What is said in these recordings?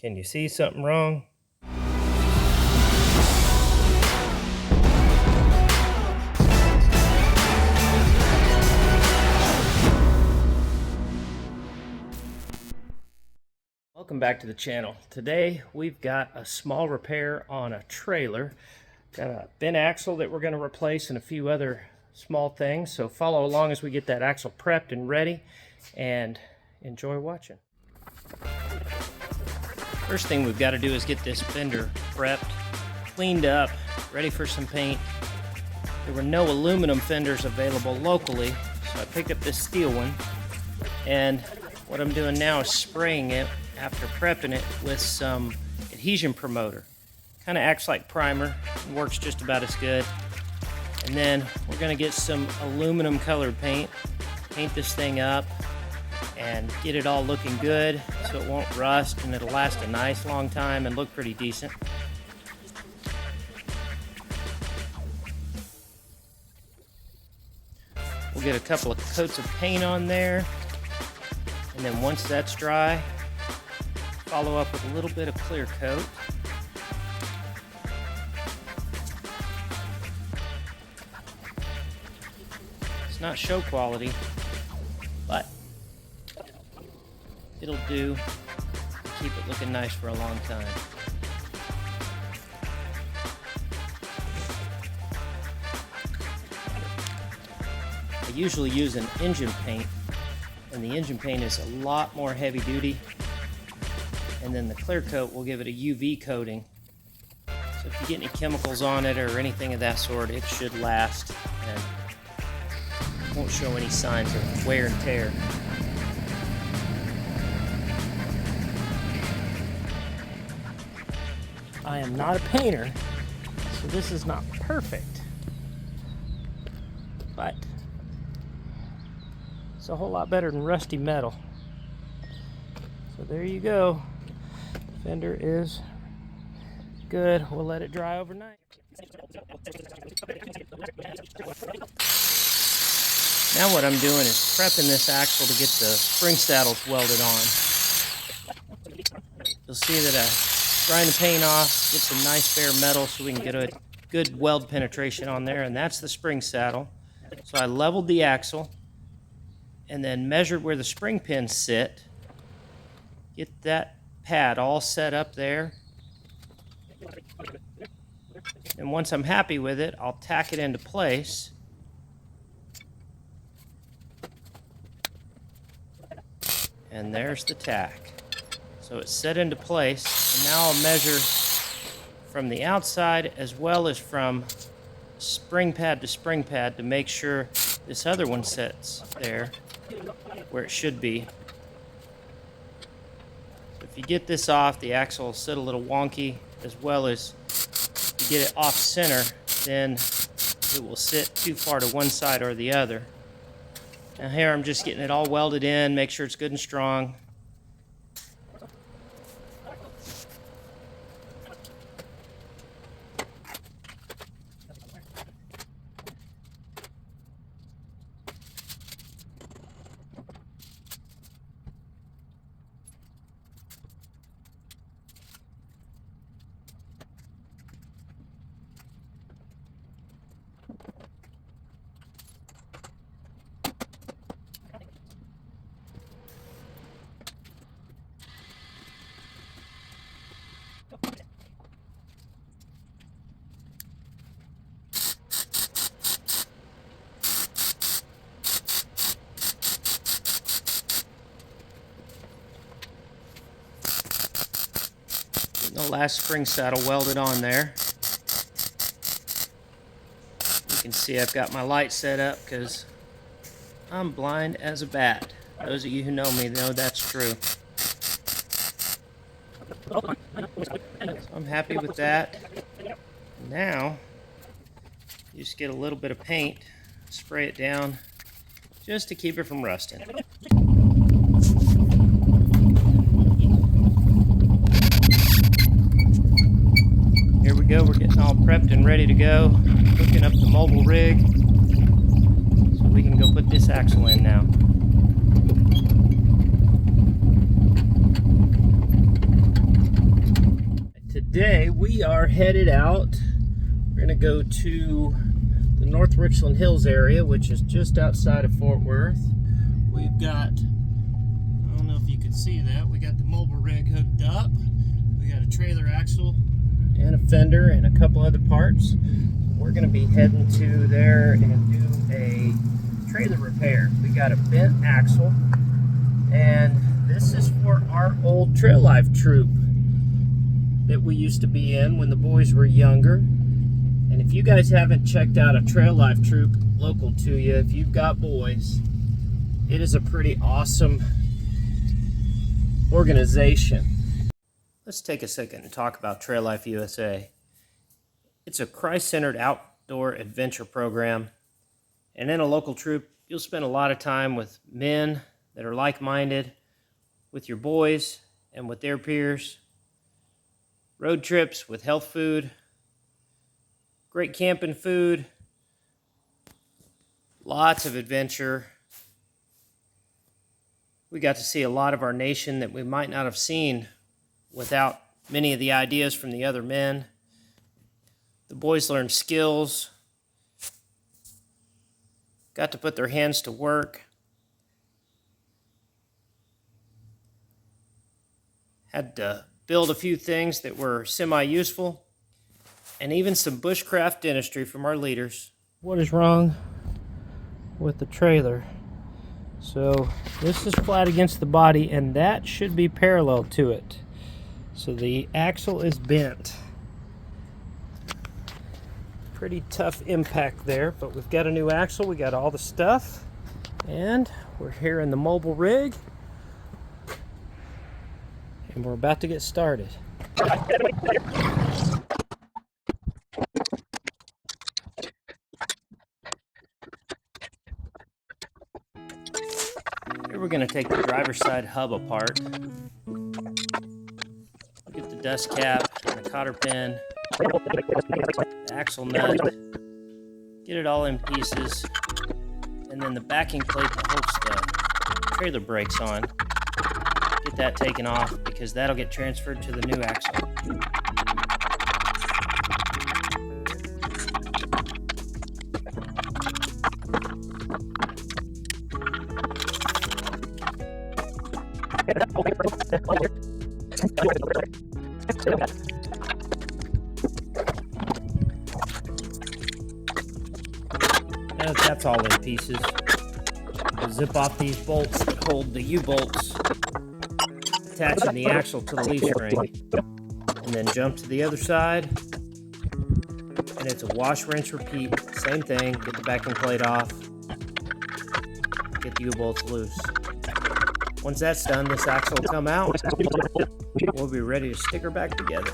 Can you see something wrong? Welcome back to the channel. Today we've got a small repair on a trailer. Got a bent axle that we're going to replace and a few other small things. So follow along as we get that axle prepped and ready, and enjoy watching. First thing we've got to do is get this fender prepped, cleaned up, ready for some paint. There were no aluminum fenders available locally, so I picked up this steel one, and what I'm doing now is spraying it after prepping it with some adhesion promoter. Kind of acts like primer and works just about as good. And then we're going to get some aluminum colored paint, paint this thing up, and get it all looking good so it won't rust and it'll last a nice long time and look pretty decent. We'll get a couple of coats of paint on there, and then once that's dry, follow up with a little bit of clear coat. It's not show quality, but it'll do to keep it looking nice for a long time. I usually use an engine paint, and the engine paint is a lot more heavy duty, and then the clear coat will give it a UV coating. So if you get any chemicals on it or anything of that sort, it should last and won't show any signs of wear and tear. I am not a painter, so this is not perfect, but it's a whole lot better than rusty metal. So there you go. Fender is good. We'll let it dry overnight. Now what I'm doing is prepping this axle to get the spring saddles welded on. You'll see that I grind the paint off, get some nice bare metal so we can get a good weld penetration on there, and that's the spring saddle. So I leveled the axle and then measured where the spring pins sit. Get that pad all set up there. And once I'm happy with it, I'll tack it into place. And there's the tack. So it's set into place, and now I'll measure from the outside as well as from spring pad to make sure this other one sits there where it should be. So if you get this off, the axle will sit a little wonky, as well as if you get it off center, then it will sit too far to one side or the other. Now here I'm just getting it all welded in, make sure it's good and strong. The last spring saddle welded on there. You can see I've got my light set up because I'm blind as a bat. Those of you who know me know that's true. So I'm happy with that. Now, you just get a little bit of paint, spray it down just to keep it from rusting. Here we go, we're getting all prepped and ready to go. Hooking up the mobile rig so we can go put this axle in now. Today we are headed out. We're gonna go to the North Richland Hills area, which is just outside of Fort Worth. We've got, I don't know if you can see that, we got the mobile rig hooked up. We got a trailer axle and a fender and a couple other parts. We're gonna be heading to there and do a trailer repair. We got a bent axle, and this is for our old Trail Life troop that we used to be in when the boys were younger. And if you guys haven't checked out a Trail Life troop local to you, if you've got boys, it is a pretty awesome organization. Let's take a second and talk about Trail Life USA. It's a Christ-centered outdoor adventure program, and in a local troop, you'll spend a lot of time with men that are like-minded, with your boys and with their peers. Road trips with health food, great camping food, lots of adventure. We got to see a lot of our nation that we might not have seen without many of the ideas from the other men. The boys learned skills, got to put their hands to work, had to build a few things that were semi-useful, and even some bushcraft dentistry from our leaders. What is wrong with the trailer? So this is flat against the body, and that should be parallel to it. So the axle is bent. Pretty tough impact there, but we've got a new axle, we got all the stuff, and we're here in the mobile rig, and we're about to get started. Here we're going to take the driver's side hub apart. Get the dust cap and the cotter pin, the axle nut, get it all in pieces, and then the backing plate that holds the trailer brakes on, get that taken off because that'll get transferred to the new axle. Now that's all in pieces. We'll zip off these bolts that hold the U-bolts, attaching the axle to the leaf spring, and then jump to the other side, and it's a wash, rinse, repeat. Same thing, get the backing plate off, get the U-bolts loose. Once that's done, this axle will come out. We'll be ready to stick her back together.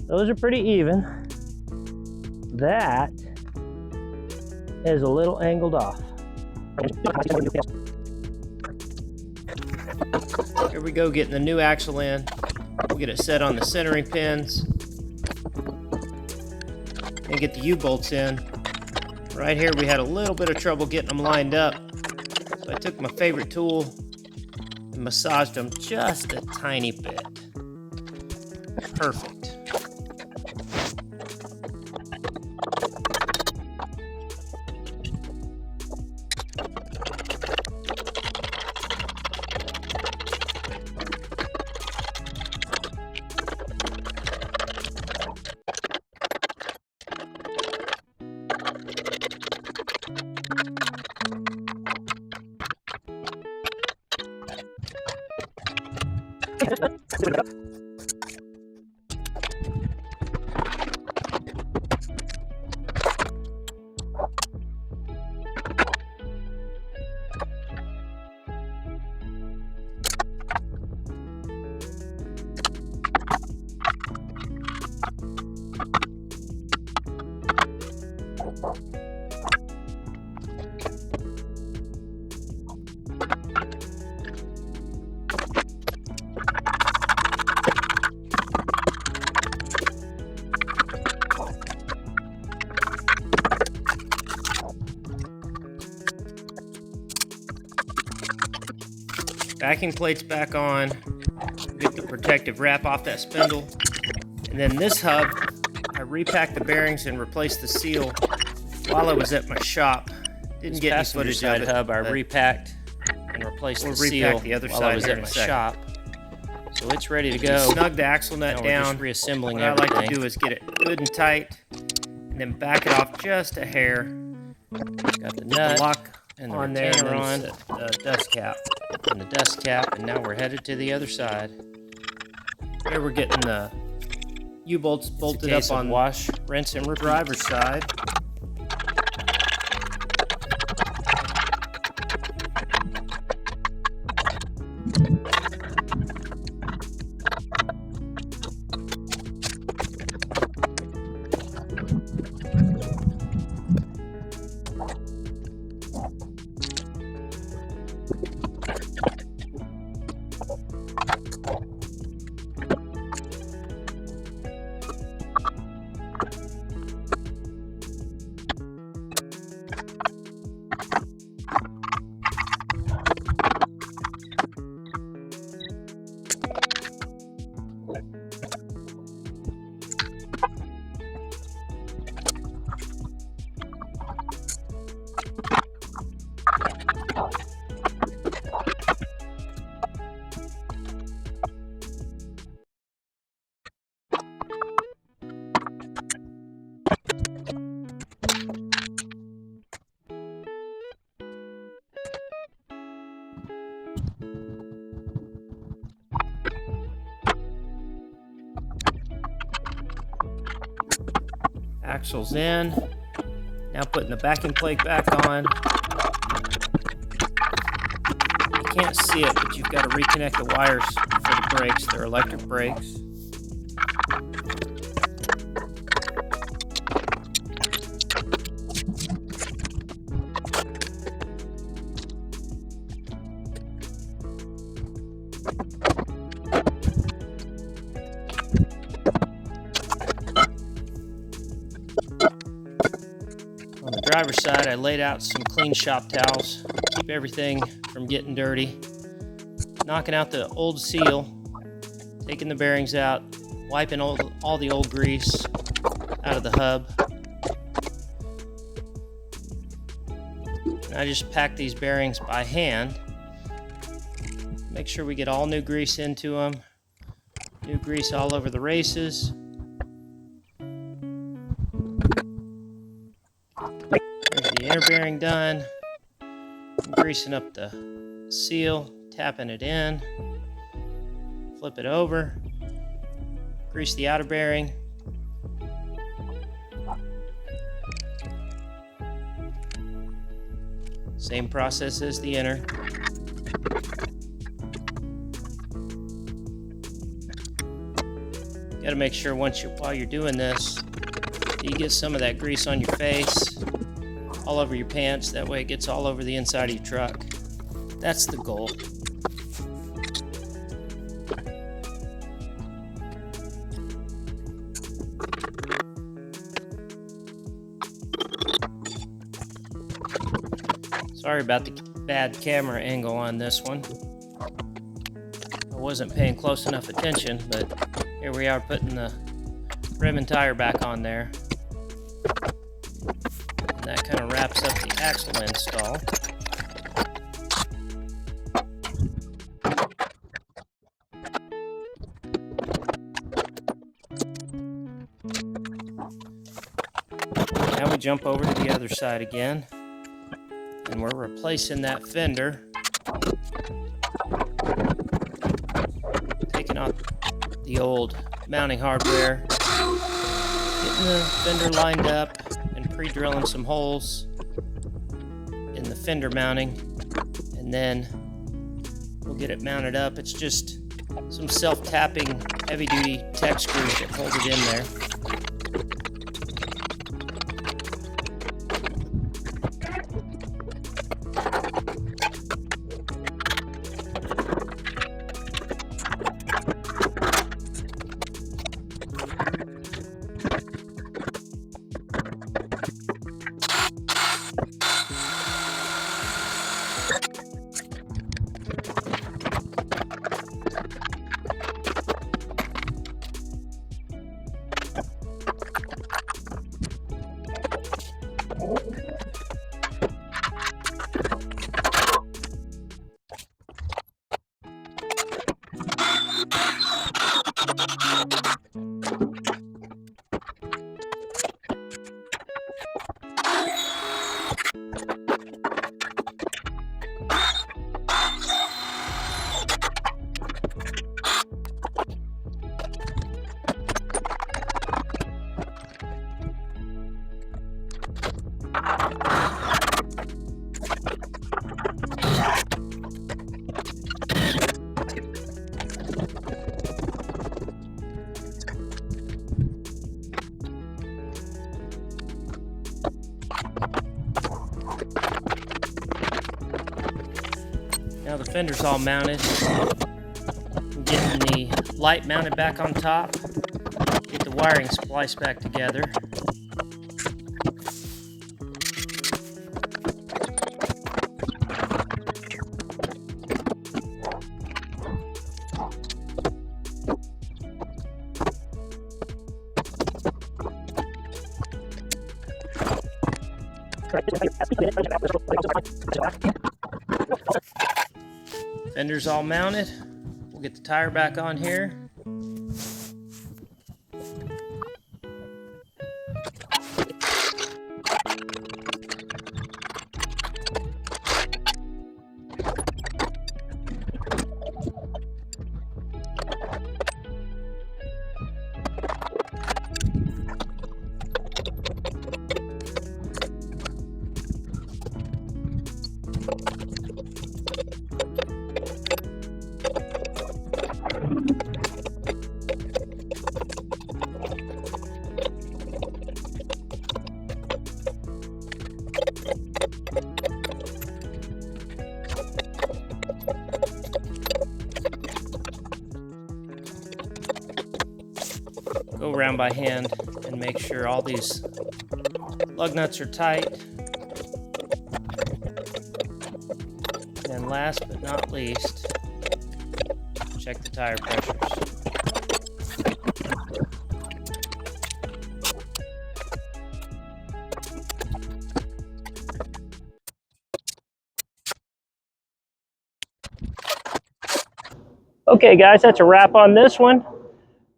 Those are pretty even. That is a little angled off. Here we go, getting the new axle in. We'll get it set on the centering pins and get the U-bolts in. Right here we had a little bit of trouble getting them lined up, so I took my favorite tool and massaged them just a tiny bit. Perfect. Backing plates back on. Get the protective wrap off that spindle. And then this hub, I repacked the bearings and replaced the seal while I was at my shop. Didn't get any footage of it. Hub I repacked and replaced the seal the other while side I was at my shop. So it's ready to go. Snug the axle nut down. We're just reassembling what everything. I like to do is get it good and tight, and then back it off just a hair. Got the nut, the lock and the on there, and retainer on, the dust cap. and the dust cap, and now we're headed to the other side. Here we're getting the U-bolts bolted up on wash, rinse, and the repeat. driver's side. Axle's in. Now putting the backing plate back on. You can't see it, but you've got to reconnect the wires for the brakes. They're electric brakes. On the driver's side, I laid out some clean shop towels, keep everything from getting dirty. Knocking out the old seal, taking the bearings out, wiping all the old grease out of the hub. And I just pack these bearings by hand. Make sure we get all new grease into them. New grease all over the races. There's the inner bearing done. I'm greasing up the seal, tapping it in. Flip it over. Grease the outer bearing. Same process as the inner. Got to make sure while you're doing this, you get some of that grease on your face, all over your pants. That way it gets all over the inside of your truck. That's the goal. Sorry about the bad camera angle on this one. I wasn't paying close enough attention, but here we are putting the rim and tire back on there. And that kind of wraps up the axle install. Now we jump over to the other side again, and we're replacing that fender. Taking off the old mounting hardware, getting the fender lined up, and pre-drilling some holes in the fender mounting, and then we'll get it mounted up. It's just some self-tapping heavy-duty tech screws that hold it in there. Now the fender's all mounted. I'm getting the light mounted back on top. Get the wiring spliced back together. Fender's all mounted. We'll get the tire back on here. Go around by hand and make sure all these lug nuts are tight. And last but not least, check the tire pressures. Okay guys, that's a wrap on this one.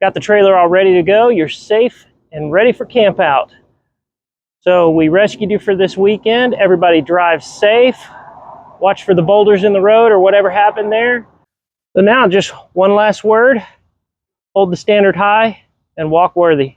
Got the trailer all ready to go. You're safe and ready for camp out. So we rescued you for this weekend. Everybody drive safe. Watch for the boulders in the road or whatever happened there. So now just one last word. Hold the standard high and walk worthy.